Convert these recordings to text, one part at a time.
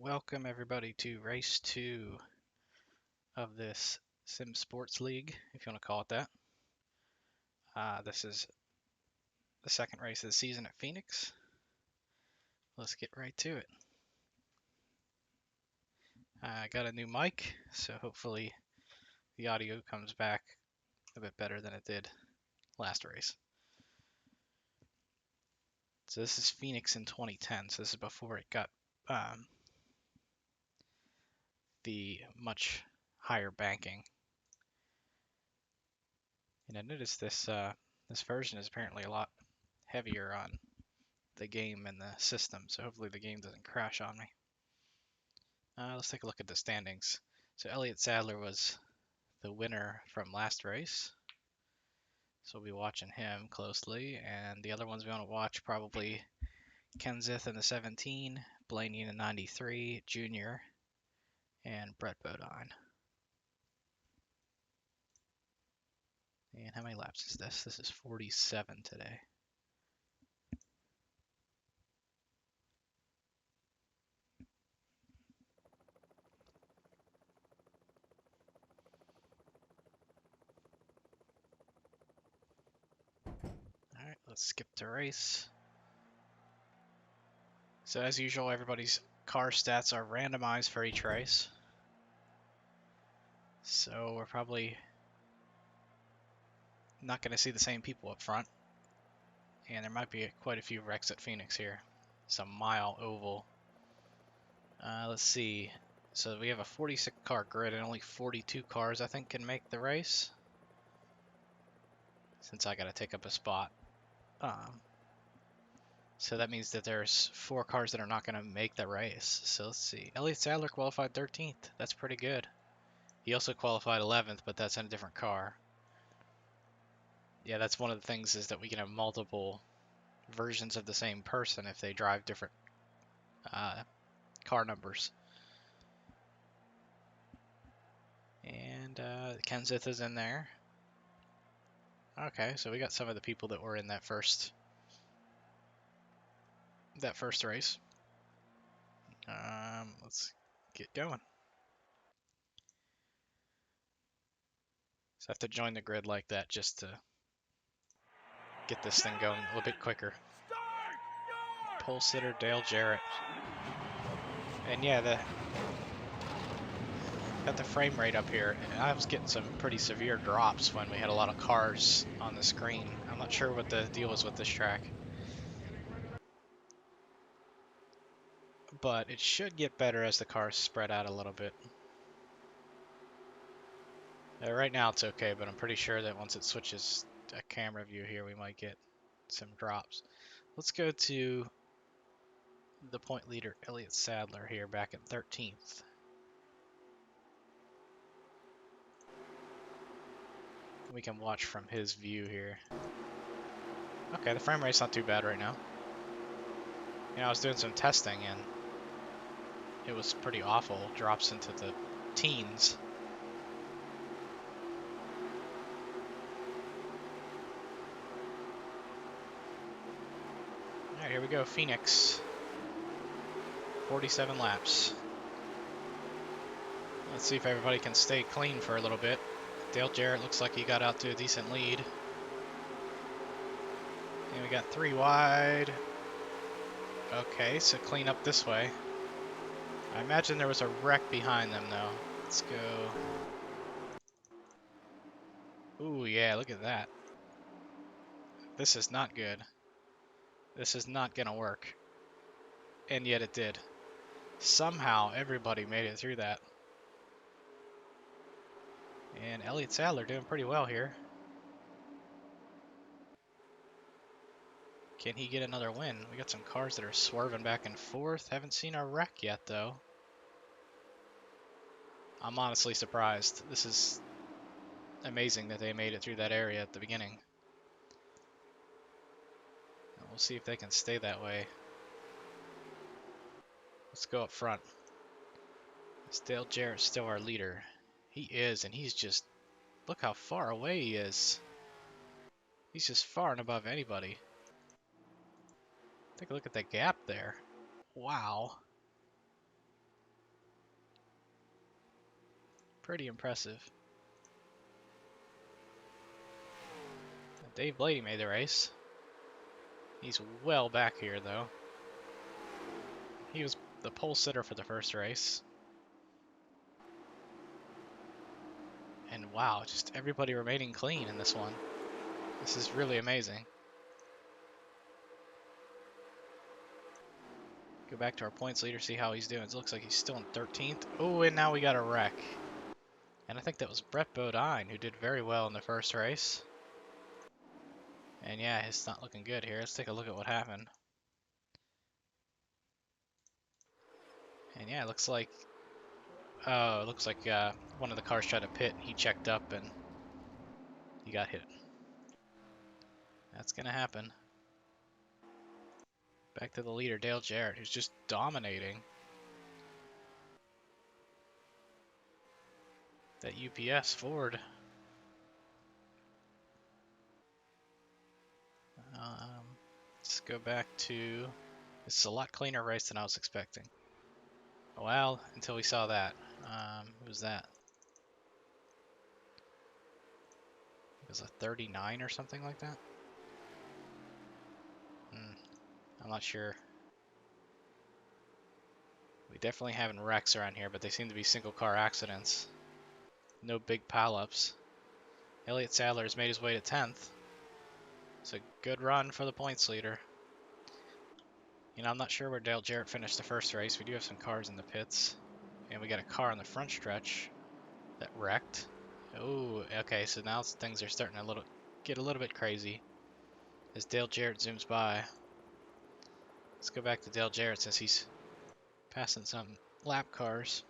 Welcome everybody to race 2 of this Sim Sports League, if you want to call it that. This is the second race of the season at Phoenix. Let's get right to it. I got a new mic, so hopefully the audio comes back a bit better than it did last race. So this is Phoenix in 2010, so this is before it got the much higher banking. And I noticed this version is apparently a lot heavier on the game and the system, so hopefully the game doesn't crash on me. Let's take a look at the standings. So Elliott Sadler was the winner from last race, so we'll be watching him closely, and the other ones we want to watch probably Kenseth in the 17, Blaney in the 93, Junior, and Brett Bodine. And how many laps is this? This is 47 today. Alright, let's skip to race. So as usual, everybody's car stats are randomized for each race. So we're probably not going to see the same people up front. And there might be quite a few wrecks at Phoenix here. It's a mile oval. Let's see. So we have a 46 car grid and only 42 cars I think can make the race. Since I got to take up a spot. So that means that there's 4 cars that are not going to make the race. So let's see. Elliott Sadler qualified 13th. That's pretty good. He also qualified 11th, but that's in a different car. Yeah, that's one of the things is that we can have multiple versions of the same person if they drive different car numbers. And Kenseth is in there. Okay, so we got some of the people that were in that first race. Let's get going. So I have to join the grid like that just to get this thing going a little bit quicker. Pole sitter Dale Jarrett. And yeah, got the frame rate up here. I was getting some pretty severe drops when we had a lot of cars on the screen. I'm not sure what the deal was with this track. But it should get better as the cars spread out a little bit. Right now it's okay, but I'm pretty sure that once it switches to a camera view here, we might get some drops. Let's go to the point leader, Elliott Sadler, here back at 13th. We can watch from his view here. Okay, the frame rate's not too bad right now. You know, I was doing some testing and it was pretty awful. Drops into the teens. Alright, here we go, Phoenix. 47 laps. Let's see if everybody can stay clean for a little bit. Dale Jarrett looks like he got out to a decent lead. And we got 3 wide. Okay, so clean up this way. I imagine there was a wreck behind them though. Let's go. Ooh, yeah, look at that. This is not good. This is not gonna work. And yet it did. Somehow everybody made it through that. And Elliott Sadler doing pretty well here. Can he get another win? We got some cars that are swerving back and forth. Haven't seen a wreck yet though. I'm honestly surprised. This is amazing that they made it through that area at the beginning. We'll see if they can stay that way. Let's go up front. Is Dale Jarrett still our leader? He is, and he's just... Look how far away he is. He's just far and above anybody. Take a look at that gap there. Wow. Pretty impressive. Dave Blaney made the race. He's well back here, though. He was the pole sitter for the first race. And wow, just everybody remaining clean in this one. This is really amazing. Go back to our points leader, see how he's doing. It looks like he's still in 13th. Oh, and now we got a wreck. And I think that was Brett Bodine who did very well in the first race. And yeah, it's not looking good here. Let's take a look at what happened. And yeah, it looks like one of the cars tried to pit. He checked up and he got hit. That's gonna happen. Back to the leader, Dale Jarrett, who's just dominating that UPS Ford. Let's go back to... It's a lot cleaner race than I was expecting. Well, until we saw that. Who was that? It was a 39 or something like that? I'm not sure. We definitely having wrecks around here, but they seem to be single car accidents. No big pileups. Elliott Sadler's made his way to 10th. It's a good run for the points leader. You know, I'm not sure where Dale Jarrett finished the first race. We do have some cars in the pits. And we got a car on the front stretch that wrecked. Oh, okay, so now things are starting to get a little bit crazy as Dale Jarrett zooms by. Let's go back to Dale Jarrett since he's passing some lap cars.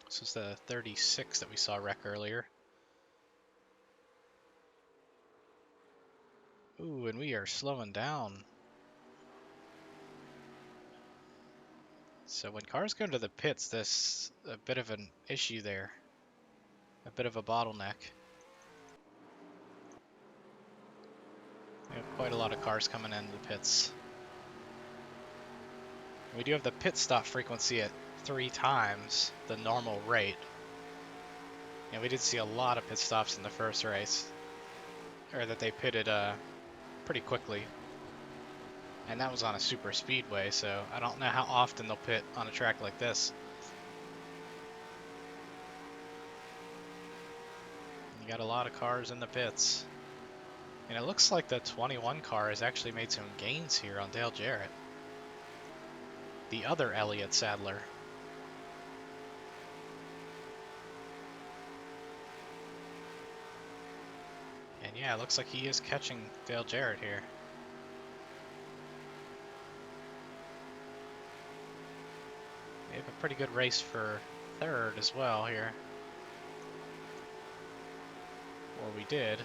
This was the 36 that we saw wreck earlier. Ooh, and we are slowing down. So when cars go into the pits, there's a bit of an issue there. A bit of a bottleneck. We have quite a lot of cars coming into the pits. We do have the pit stop frequency at 3 times the normal rate. And we did see a lot of pit stops in the first race. Or that they pitted pretty quickly. And that was on a super speedway, so I don't know how often they'll pit on a track like this. You got a lot of cars in the pits. And it looks like the 21 car has actually made some gains here on Dale Jarrett. The other Elliott Sadler. And yeah, it looks like he is catching Dale Jarrett here. We have a pretty good race for third as well here. Or we did.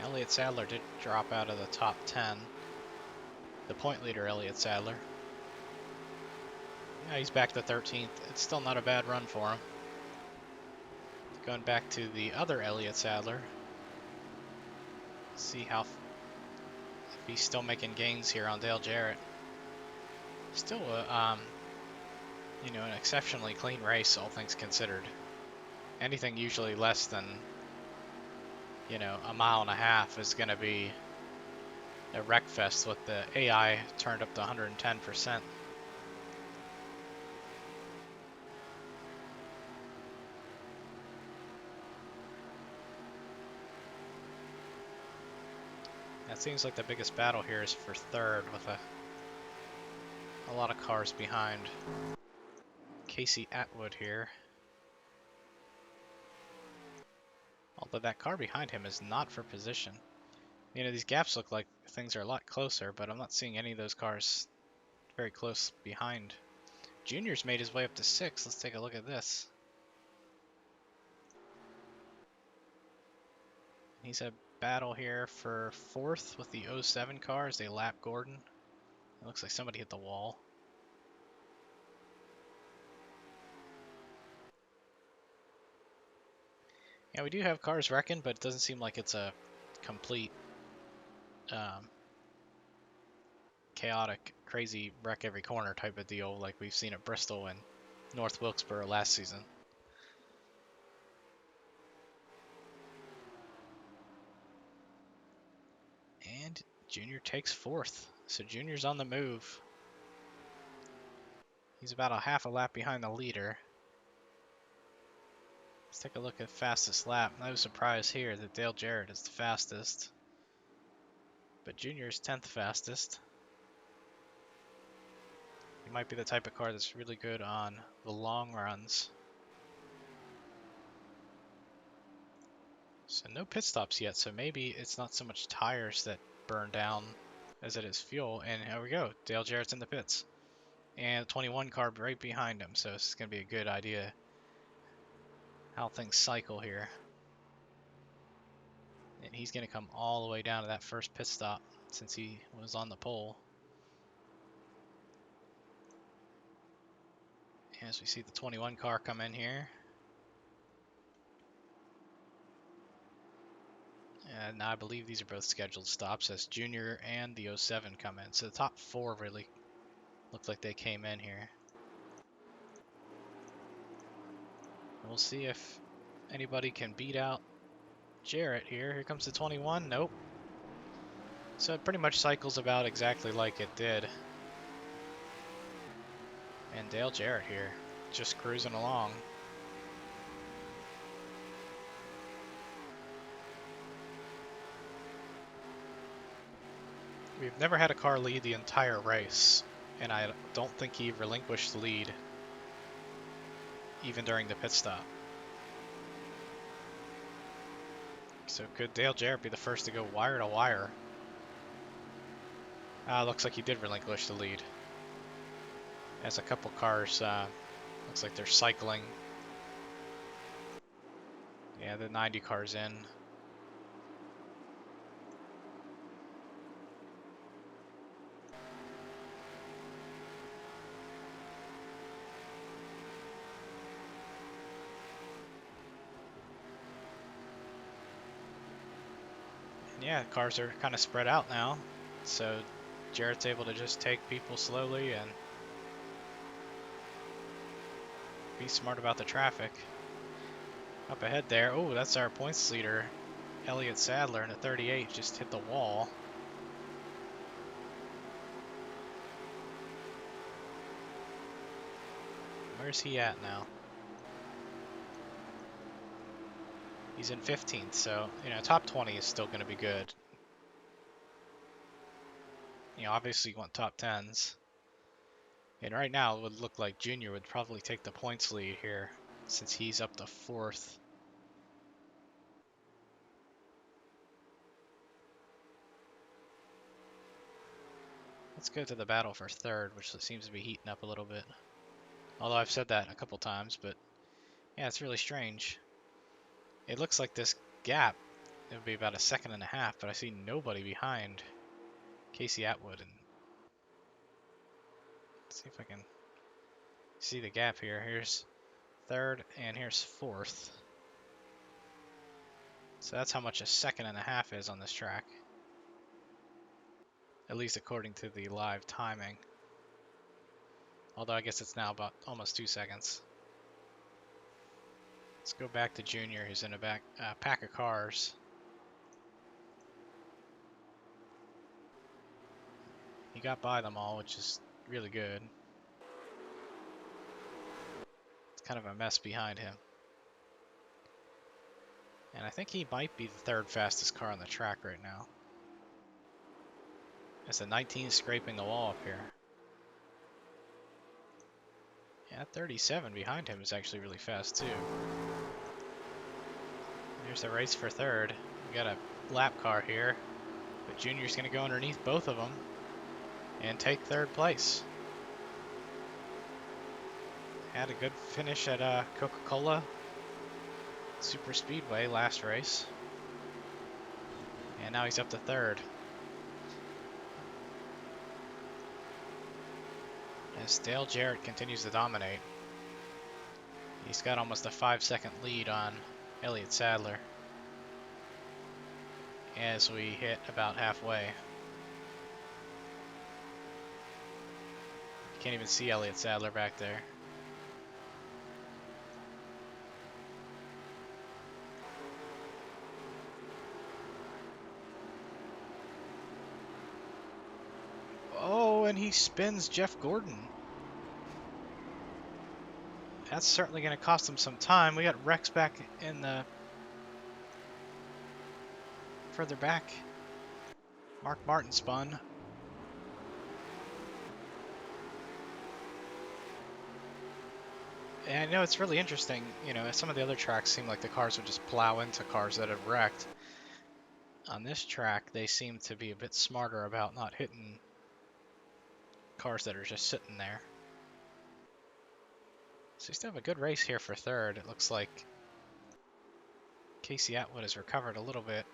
Elliott Sadler did drop out of the top 10. The point leader, Elliott Sadler. Yeah, he's back to 13th. It's still not a bad run for him. Going back to the other Elliott Sadler. See if he's still making gains here on Dale Jarrett. Still you know, an exceptionally clean race, all things considered. Anything usually less than, you know, a mile and a half is going to be a wreck fest with the AI turned up to 110%. It seems like the biggest battle here is for third with a lot of cars behind. Casey Atwood here. Although that car behind him is not for position. You know, these gaps look like things are a lot closer, but I'm not seeing any of those cars very close behind. Junior's made his way up to 6th. Let's take a look at this. He's a battle here for 4th with the 07 car as they lap Gordon. It looks like somebody hit the wall. Yeah, we do have cars wrecking, but it doesn't seem like it's a complete um, chaotic, crazy wreck every corner type of deal like we've seen at Bristol and North Wilkesboro last season. And Junior takes fourth. So Junior's on the move. He's about a half a lap behind the leader. Let's take a look at fastest lap. No surprise here that Dale Jarrett is the fastest. But Junior's 10th fastest. He might be the type of car that's really good on the long runs. So no pit stops yet, so maybe it's not so much tires that burn down as it is fuel. And here we go. Dale Jarrett's in the pits. And the 21 car right behind him, so this is going to be a good idea how things cycle here. And he's going to come all the way down to that first pit stop since he was on the pole. As we see the 21 car come in here. And I believe these are both scheduled stops as Junior and the 07 come in. So the top four really look like they came in here. And we'll see if anybody can beat out Jarrett here. Here comes the 21. Nope. So it pretty much cycles about exactly like it did. And Dale Jarrett here, just cruising along. We've never had a car lead the entire race, and I don't think he relinquished the lead even during the pit stop. So could Dale Jarrett be the first to go wire to wire? Looks like he did relinquish the lead. As a couple cars, looks like they're cycling. Yeah, the 90 car's in. And yeah, cars are kind of spread out now. So Jarrett's able to just take people slowly and be smart about the traffic. Up ahead there, oh, that's our points leader, Elliott Sadler in a 38, just hit the wall. Where's he at now? He's in 15th, so, top 20 is still going to be good. Obviously you want top 10s. And right now it would look like Junior would probably take the points lead here since he's up to 4th. Let's go to the battle for 3rd, which seems to be heating up a little bit. Although I've said that a couple times, but yeah, it's really strange. It looks like this gap, it would be about a 1.5 seconds, but I see nobody behind Casey Atwood. And let's see if I can see the gap here. Here's 3rd and here's 4th. So that's how much a 1.5 seconds is on this track. At least according to the live timing. Although I guess it's now about almost 2 seconds. Let's go back to Junior, who's in a pack of cars. He got by them all, which is really good. It's kind of a mess behind him. And I think he might be the 3rd fastest car on the track right now. It's a 19 scraping the wall up here. Yeah, 37 behind him is actually really fast too. There's the race for 3rd. We got a lap car here, but Junior's going to go underneath both of them and take 3rd place. Had a good finish at Coca-Cola Super Speedway last race. And now he's up to 3rd. As Dale Jarrett continues to dominate. He's got almost a 5-second lead on Elliott Sadler as we hit about halfway. You can't even see Elliott Sadler back there. Oh, and he spins Jeff Gordon. That's certainly going to cost him some time. We got Rex back in the further back. Mark Martin spun. And I know it's really interesting. You know, some of the other tracks seem like the cars would just plow into cars that have wrecked. On this track, they seem to be a bit smarter about not hitting cars that are just sitting there. So we still have a good race here for third. It looks like Casey Atwood has recovered a little bit,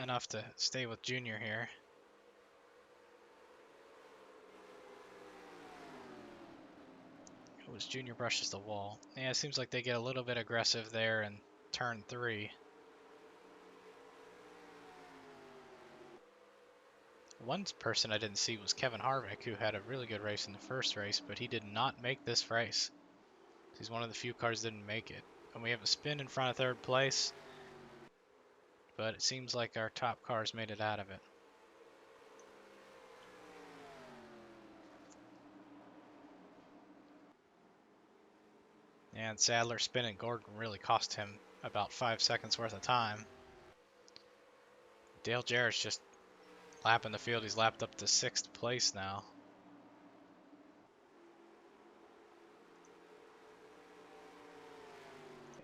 enough to stay with Junior here. It was Junior brushes the wall. Yeah, it seems like they get a little bit aggressive there in turn 3. One person I didn't see was Kevin Harvick, who had a really good race in the first race, but he did not make this race. He's one of the few cars that didn't make it. And we have a spin in front of third place, but it seems like our top cars made it out of it. And Sadler spinning Gordon really cost him about 5 seconds worth of time. Dale Jarrett's just lapping the field. He's lapped up to 6th place now.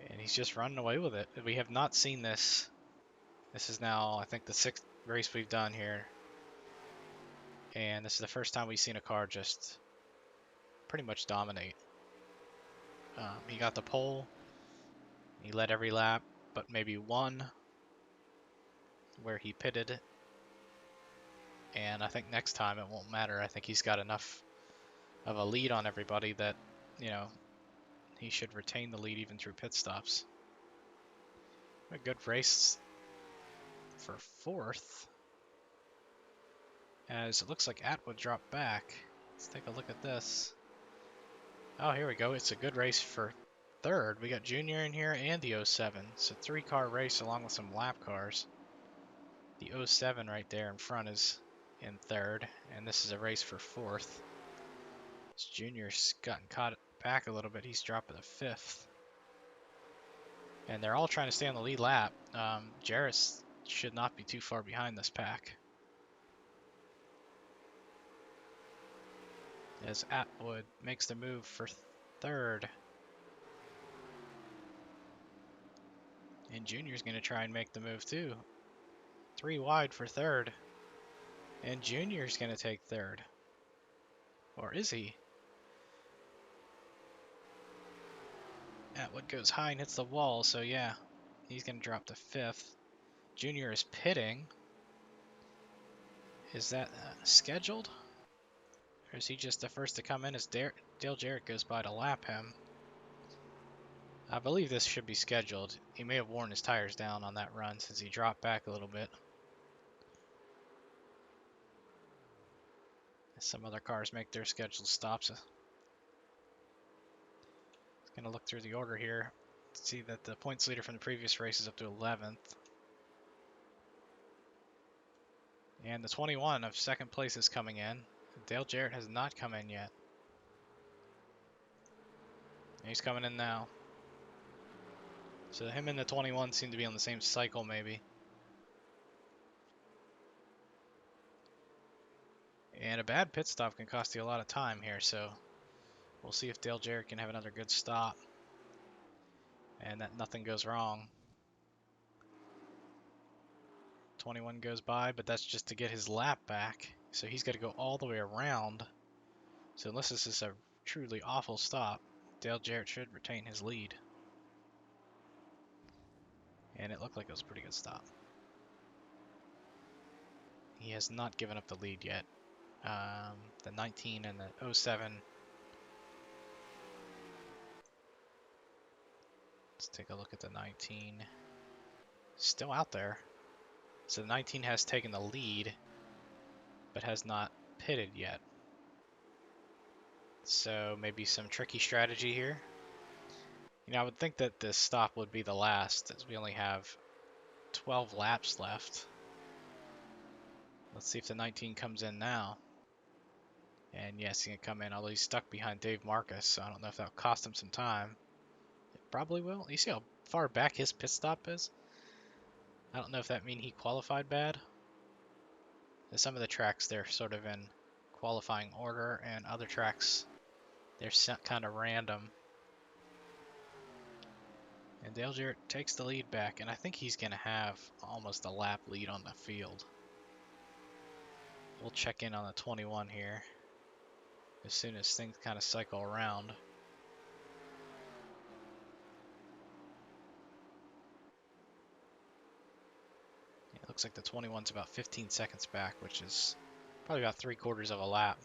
And he's just running away with it. We have not seen this. This is now, I think, the 6th race we've done here. And this is the first time we've seen a car just pretty much dominate. He got the pole. He led every lap, but maybe one where he pitted. And I think next time it won't matter. I think he's got enough of a lead on everybody that, you know, he should retain the lead even through pit stops. A good race for 4th. As it looks like Atwood dropped back. Let's take a look at this. Oh, here we go. It's a good race for 3rd. We got Junior in here and the 07. It's a 3-car race along with some lap cars. The 07 right there in front is in 3rd, and this is a race for 4th. This Junior's gotten caught back a little bit. He's dropping to 5th. And they're all trying to stay on the lead lap. Jarrett should not be too far behind this pack. As Atwood makes the move for 3rd. And Junior's going to try and make the move too. 3 wide for 3rd. And Junior's going to take 3rd. Or is he? Atwood goes high and hits the wall, so yeah, he's going to drop to 5th. Junior is pitting. Is that scheduled? Or is he just the first to come in as Dale Jarrett goes by to lap him? I believe this should be scheduled. He may have worn his tires down on that run since he dropped back a little bit. Some other cars make their scheduled stops. Going to look through the order here. See that the points leader from the previous race is up to 11th. And the 21 of 2nd place is coming in. Dale Jarrett has not come in yet. He's coming in now. So him and the 21 seem to be on the same cycle maybe. And a bad pit stop can cost you a lot of time here, so we'll see if Dale Jarrett can have another good stop. And that nothing goes wrong. 21 goes by, but that's just to get his lap back. So he's got to go all the way around. So unless this is a truly awful stop, Dale Jarrett should retain his lead. And it looked like it was a pretty good stop. He has not given up the lead yet. The 19 and the 07 Let's take a look at the 19. Still out there. So the 19 has taken the lead, but has not pitted yet. So maybe some tricky strategy here. You know, I would think that this stop would be the last, as we only have 12 laps left. Let's see if the 19 comes in now. And yes, he can come in, although he's stuck behind Dave Marcus, so I don't know if that'll cost him some time. It probably will. You see how far back his pit stop is? I don't know if that means he qualified bad. Some of the tracks, they're sort of in qualifying order, and other tracks, they're set kind of random. And Dale Jarrett takes the lead back, and I think he's going to have almost a lap lead on the field. We'll check in on the 21 here as soon as things kind of cycle around. It looks like the 21's about 15 seconds back, which is probably about 3/4 of a lap.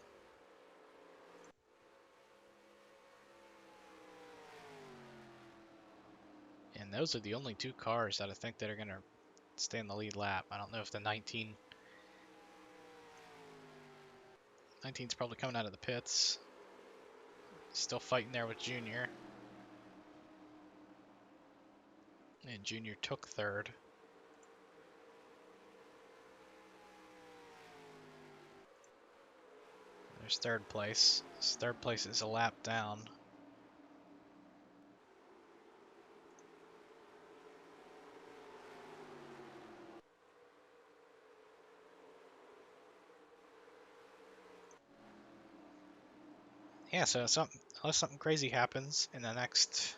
And those are the only two cars that I think that are going to stay in the lead lap. I don't know if the 19's probably coming out of the pits. Still fighting there with Junior. And Junior took third. There's third place. Third place is a lap down. Yeah, so unless something crazy happens in the next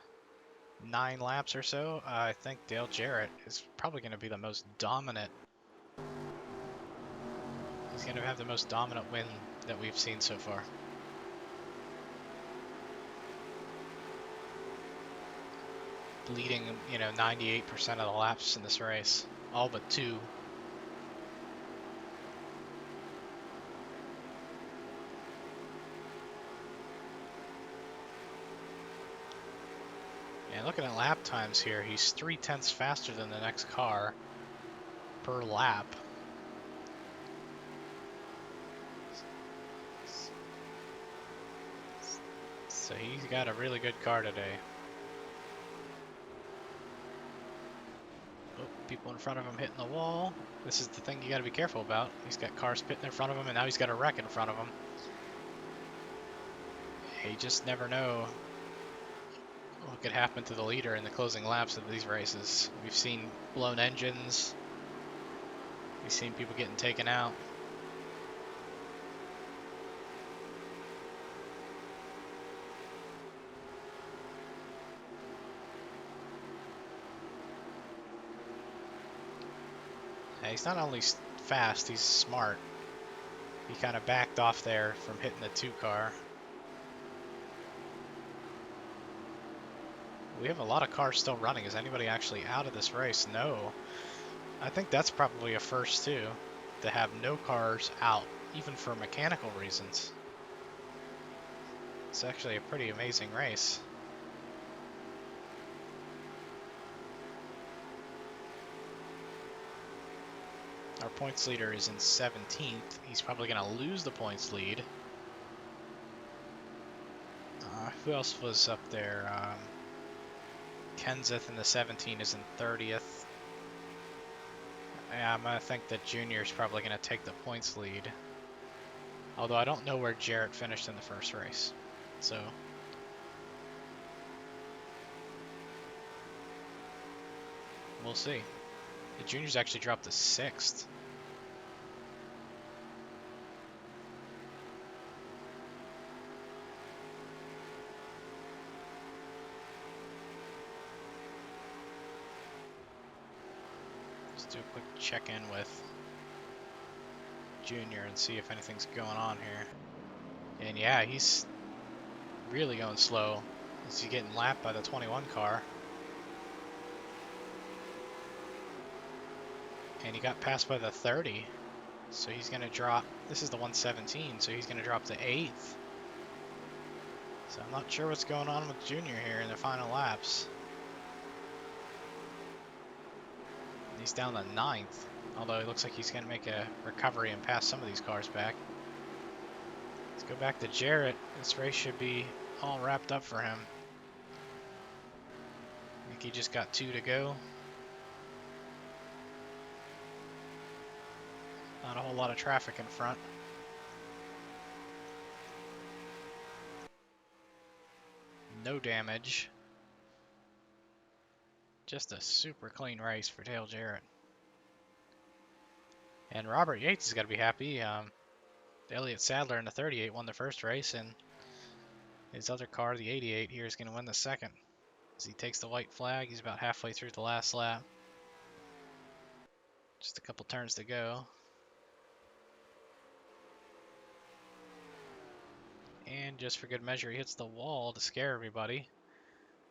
9 laps or so, I think Dale Jarrett is probably going to be the most dominant. He's going to have the most dominant win that we've seen so far. Leading, 98% of the laps in this race, all but 2. And looking at lap times here, he's 3/10 faster than the next car per lap. So he's got a really good car today. Oh, people in front of him hitting the wall. This is the thing you got to be careful about. He's got cars pitting in front of him, and now he's got a wreck in front of him. You just never know what could happen to the leader in the closing laps of these races. We've seen blown engines. We've seen people getting taken out. He's not only fast, he's smart. He kind of backed off there from hitting the 2 car. We have a lot of cars still running. Is anybody actually out of this race? No. I think that's probably a first too, to have no cars out, even for mechanical reasons. It's actually a pretty amazing race. Our points leader is in 17th. He's probably going to lose the points lead. Who else was up there? Kenseth in the 17 is in 30th. Yeah, I'm going to think that Junior is probably going to take the points lead. Although I don't know where Jarrett finished in the first race. So we'll see. The Junior's actually dropped to 6th. Let's do a quick check-in with Junior and see if anything's going on here. And yeah, he's really going slow. Is he getting lapped by the 21 car? And he got passed by the 30. So he's going to drop, this is the 117, so he's going to drop to 8th. So I'm not sure what's going on with Junior here in the final laps. He's down to 9th, although it looks like he's going to make a recovery and pass some of these cars back. Let's go back to Jarrett. This race should be all wrapped up for him. I think he just got 2 to go. Not a whole lot of traffic in front. No damage. Just a super clean race for Dale Jarrett. And Robert Yates has got to be happy. Elliott Sadler in the 38 won the first race, and his other car, the 88 here, is going to win the second. As he takes the white flag, he's about halfway through the last lap. Just a couple turns to go. And just for good measure, he hits the wall to scare everybody.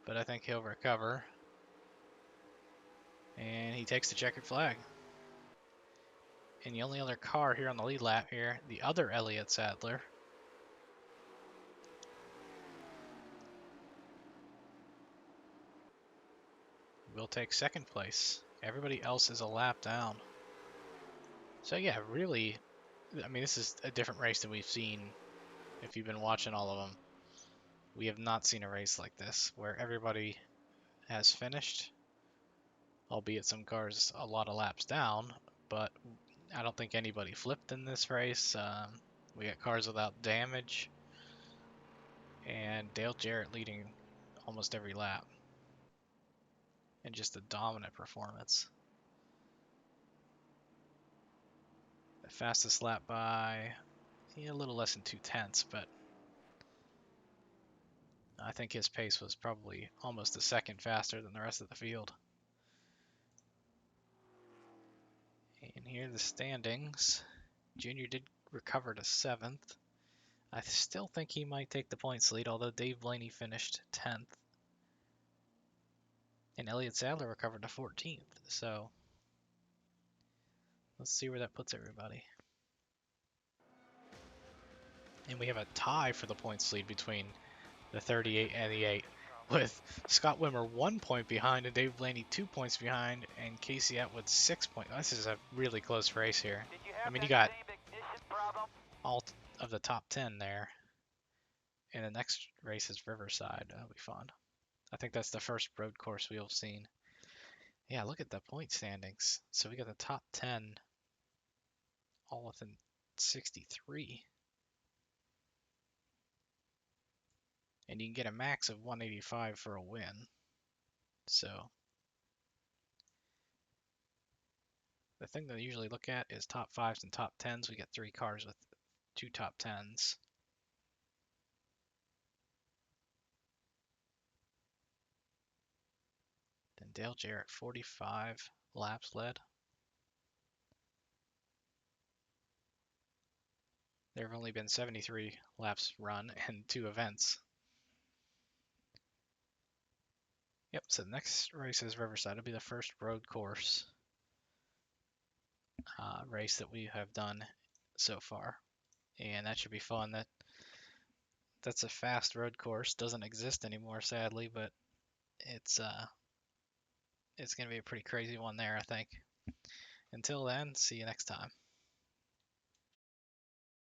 But I think he'll recover. And he takes the checkered flag. And the only other car here on the lead lap here, the other Elliott Sadler, will take second place. Everybody else is a lap down. So yeah, really, I mean, this is a different race than we've seen if you've been watching all of them. We have not seen a race like this where everybody has finished, albeit some cars a lot of laps down, but I don't think anybody flipped in this race. We got cars without damage, and Dale Jarrett leading almost every lap. And just a dominant performance. The fastest lap by a little less than 2/10, but I think his pace was probably almost a second faster than the rest of the field. And here are the standings. Junior did recover to 7th. I still think he might take the points lead, although Dave Blaney finished 10th. And Elliott Sadler recovered to 14th. So let's see where that puts everybody. And we have a tie for the points lead between the 38 and the 8, with Scott Wimmer 1 point behind and Dave Blaney 2 points behind, and Casey Atwood 6 points. This is a really close race here. I mean, you got all of the top 10 there. And the next race is Riverside. That'll be fun. I think that's the first road course we've seen. Yeah, look at the point standings. So we got the top 10 all within 63. And you can get a max of 185 for a win. So the thing that I usually look at is top 5s and top 10s. We get 3 cars with 2 top 10s. Then Dale Jarrett, 45 laps led. There have only been 73 laps run and 2 events. Yep, so the next race is Riverside. It'll be the first road course race that we have done so far. And that should be fun. That's a fast road course. Doesn't exist anymore, sadly, but it's going to be a pretty crazy one there, I think. Until then, see you next time.